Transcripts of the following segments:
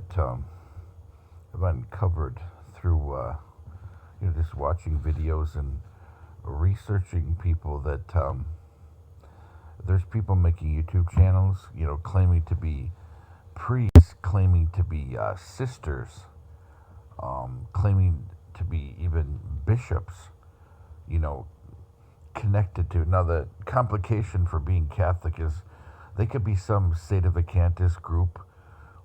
that I've uncovered through just watching videos and researching people that there's people making YouTube channels, claiming to be priests, claiming to be sisters, claiming to be even bishops, you know, connected to. Now, the complication for being Catholic is they could be some Sede vacantis group,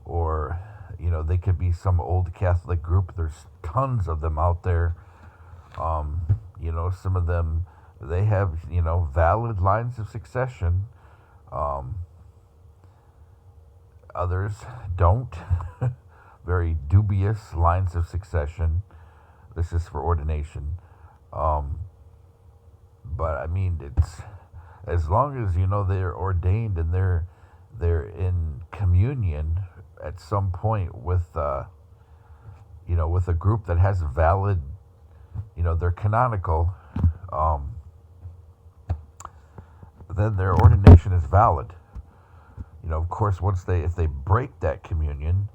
or, they could be some old Catholic group. There's tons of them out there. Some of them, they have, valid lines of succession. Others don't. Very dubious lines of succession. This is for ordination. But I mean, it's as long as they're ordained and they're in communion at some point with with a group that has valid, they're canonical. Then their ordination is valid. Of course, if they break that communion,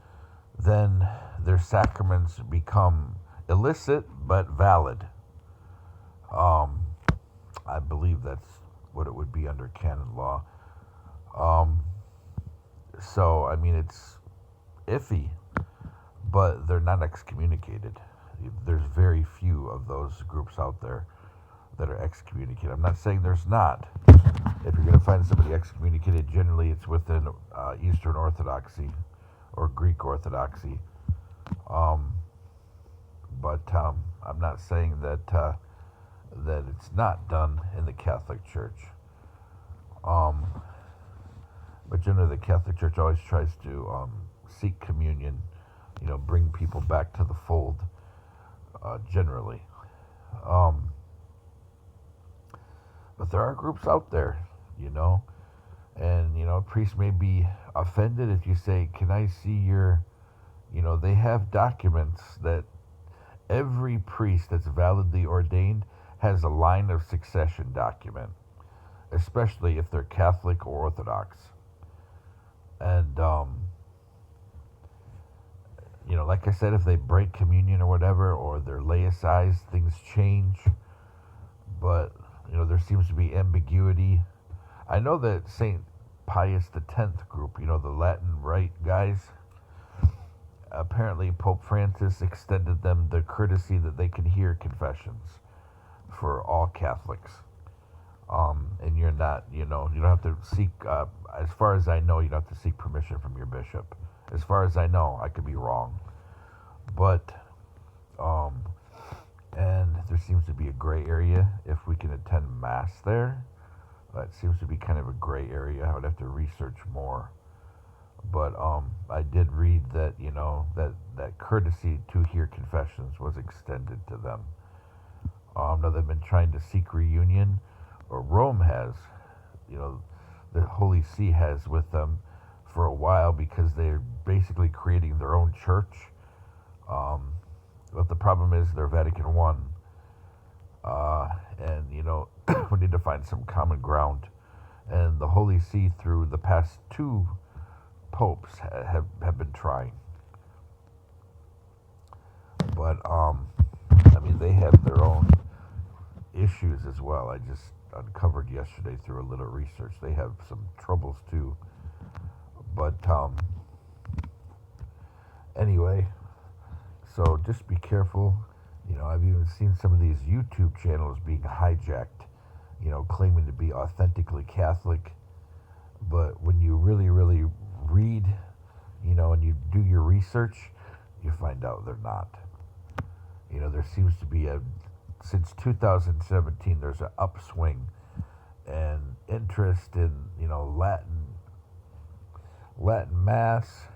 then their sacraments become illicit but valid. I believe that's what it would be under canon law. So, I mean, it's iffy, but they're not excommunicated. There's very few of those groups out there that are excommunicated. I'm not saying there's not. If you're going to find somebody excommunicated, generally it's within Eastern Orthodoxy or Greek Orthodoxy. But I'm not saying that that it's not done in the Catholic Church. But generally, the Catholic Church always tries to seek communion, bring people back to the fold. Generally. But there are groups out there, and, priests may be offended if you say, can I see your, they have documents that every priest that's validly ordained has a line of succession document, especially if they're Catholic or Orthodox. And, like I said, if they break communion or whatever, or they're laicized, things change. But, there seems to be ambiguity. I know that St. Pius X group, the Latin Rite guys, apparently Pope Francis extended them the courtesy that they can hear confessions for all Catholics. And you're not, you don't have to seek, as far as I know, you don't have to seek permission from your bishop. As far as I know, I could be wrong. But, and there seems to be a gray area if we can attend Mass there. That seems to be kind of a gray area. I would have to research more. But I did read that, that courtesy to hear confessions was extended to them. Now they've been trying to seek reunion, or Rome has, the Holy See has with them for a while, because they're basically creating their own church. But the problem is they're Vatican I. And, we need to find some common ground. And the Holy See, through the past two popes, have been trying. But, they have their own issues as well. I just uncovered yesterday through a little research. They have some troubles too. But, anyway, so just be careful. I've even seen some of these YouTube channels being hijacked, claiming to be authentically Catholic. But when you really, really read, and you do your research, you find out they're not. There seems to be since 2017, there's an upswing and interest in, Latin Mass.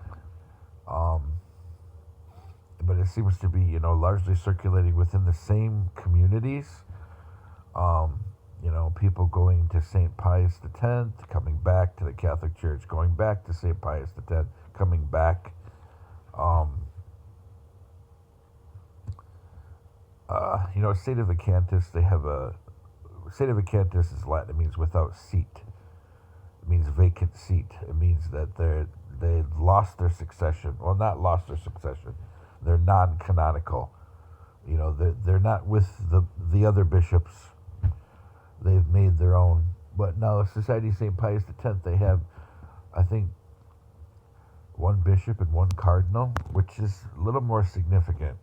But it seems to be, largely circulating within the same communities. People going to St. Pius X, coming back to the Catholic Church, going back to St. Pius X, coming back. Sede vacantis, they have Sede vacantis is Latin. It means without seat. It means vacant seat. It means that they lost their succession. Well, not lost their succession. They're non-canonical. They're not with the other bishops. They've made their own. But now, Society of St. Pius X, they have, I think, one bishop and one cardinal, which is a little more significant.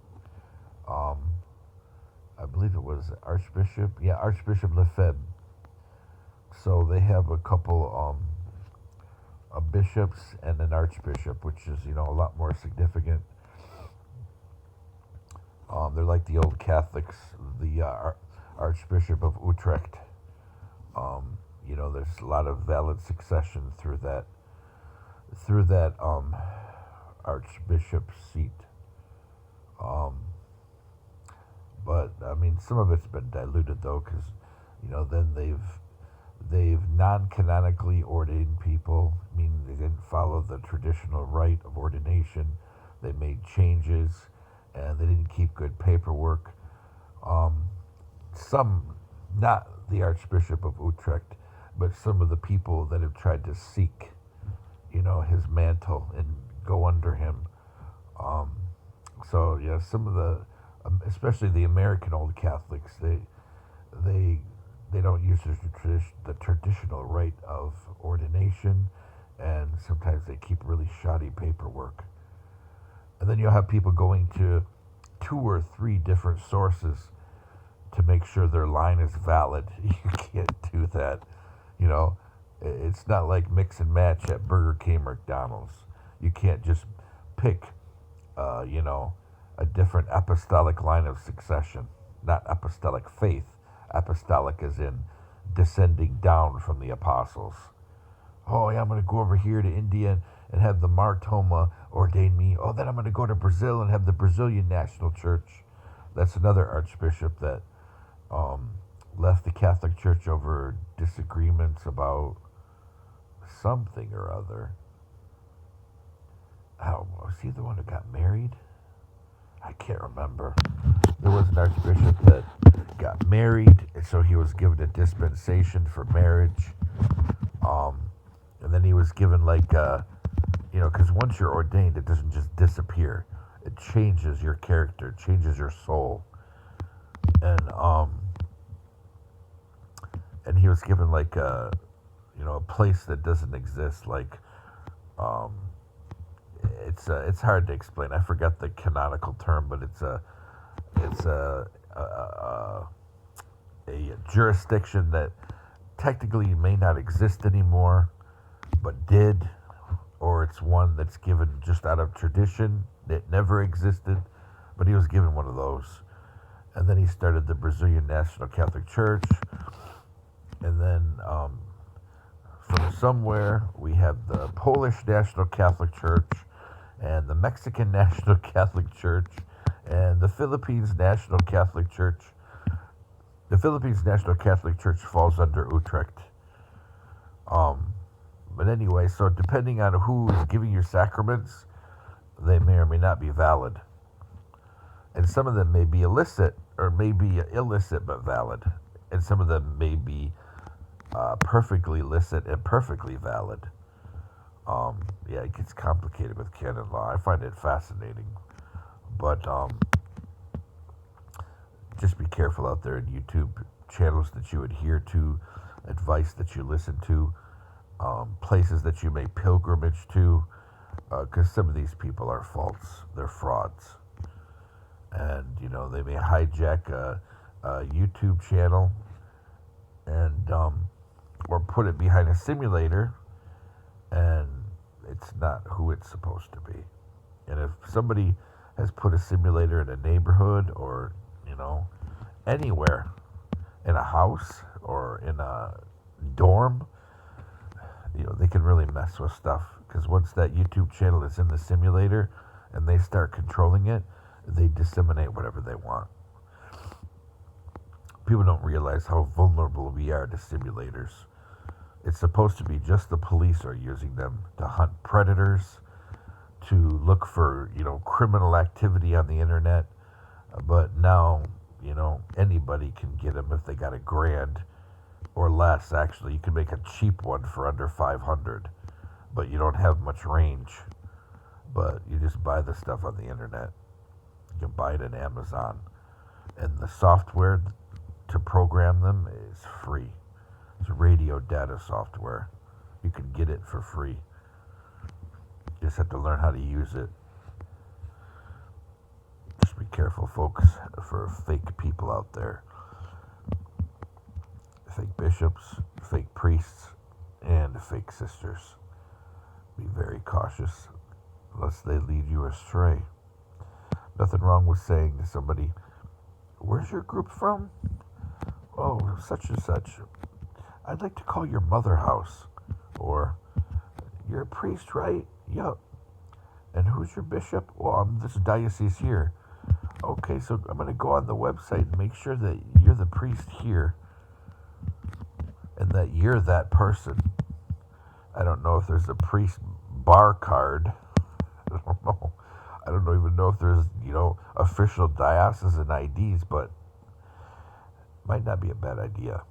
I believe it was Archbishop Lefebvre. So they have a couple of bishops and an archbishop, which is a lot more significant. They're like the old Catholics, the Archbishop of Utrecht. There's a lot of valid succession through that archbishop's seat. But I mean, some of it's been diluted though, because then they've non-canonically ordained people, meaning they didn't follow the traditional rite of ordination. They made changes, and they didn't keep good paperwork. Some, not the Archbishop of Utrecht, but some of the people that have tried to seek, his mantle and go under him. So yeah, some of the, especially the American old Catholics, they don't use the traditional rite of ordination, and sometimes they keep really shoddy paperwork. And then you'll have people going to 2 or 3 different sources to make sure their line is valid. You can't do that. It's not like mix and match at Burger King, McDonald's. You can't just pick, a different apostolic line of succession. Not apostolic faith. Apostolic as in descending down from the apostles. Oh, yeah, I'm going to go over here to India and have the Mar Thoma ordain me. Oh, then I'm going to go to Brazil and have the Brazilian National Church. That's another archbishop that left the Catholic Church over disagreements about something or other. Oh, was he the one who got married? I can't remember. There was an archbishop that got married, and so he was given a dispensation for marriage. And then he was given because once you're ordained, it doesn't just disappear. It changes your character, it changes your soul. And he was given a place that doesn't exist. It's hard to explain. I forgot the canonical term, but it's a jurisdiction that technically may not exist anymore, but did, or it's one that's given just out of tradition. It never existed, but he was given one of those. And then he started the Brazilian National Catholic Church. And then from somewhere, we have the Polish National Catholic Church, and the Mexican National Catholic Church, and the Philippines National Catholic Church. The Philippines National Catholic Church falls under Utrecht. But anyway, so depending on who is giving your sacraments, they may or may not be valid. And some of them may be illicit, or may be illicit but valid. And some of them may be perfectly licit and perfectly valid. Yeah, it gets complicated with canon law. I find it fascinating. But just be careful out there in YouTube channels that you adhere to, advice that you listen to, places that you may pilgrimage to, because some of these people are false. They're frauds. And, they may hijack a YouTube channel and or put it behind a simulator, and it's not who it's supposed to be. And if somebody has put a simulator in a neighborhood or, anywhere, in a house or in a dorm, they can really mess with stuff. Because once that YouTube channel is in the simulator and they start controlling it, they disseminate whatever they want. People don't realize how vulnerable we are to simulators. It's supposed to be just the police are using them to hunt predators, to look for, criminal activity on the internet. But now, anybody can get them if they got $1,000 or less. Actually, you can make a cheap one for under $500. but you don't have much range. But you just buy the stuff on the internet. You can buy it on Amazon. And the software to program them is free. It's radio data software. You can get it for free. You just have to learn how to use it. Just be careful, folks, for fake people out there. Fake bishops, fake priests, and fake sisters. Be very cautious, lest they lead you astray. Nothing wrong with saying to somebody, "Where's your group from?" "Oh, such and such." "I'd like to call your mother house." Or, "You're a priest, right?" "Yup." "And who's your bishop?" "Well, I'm this diocese here." "Okay, so I'm going to go on the website and make sure that you're the priest here and that you're that person. I don't know if there's a priest bar card. I don't know. I don't even know if there's, official diocesan IDs, but might not be a bad idea.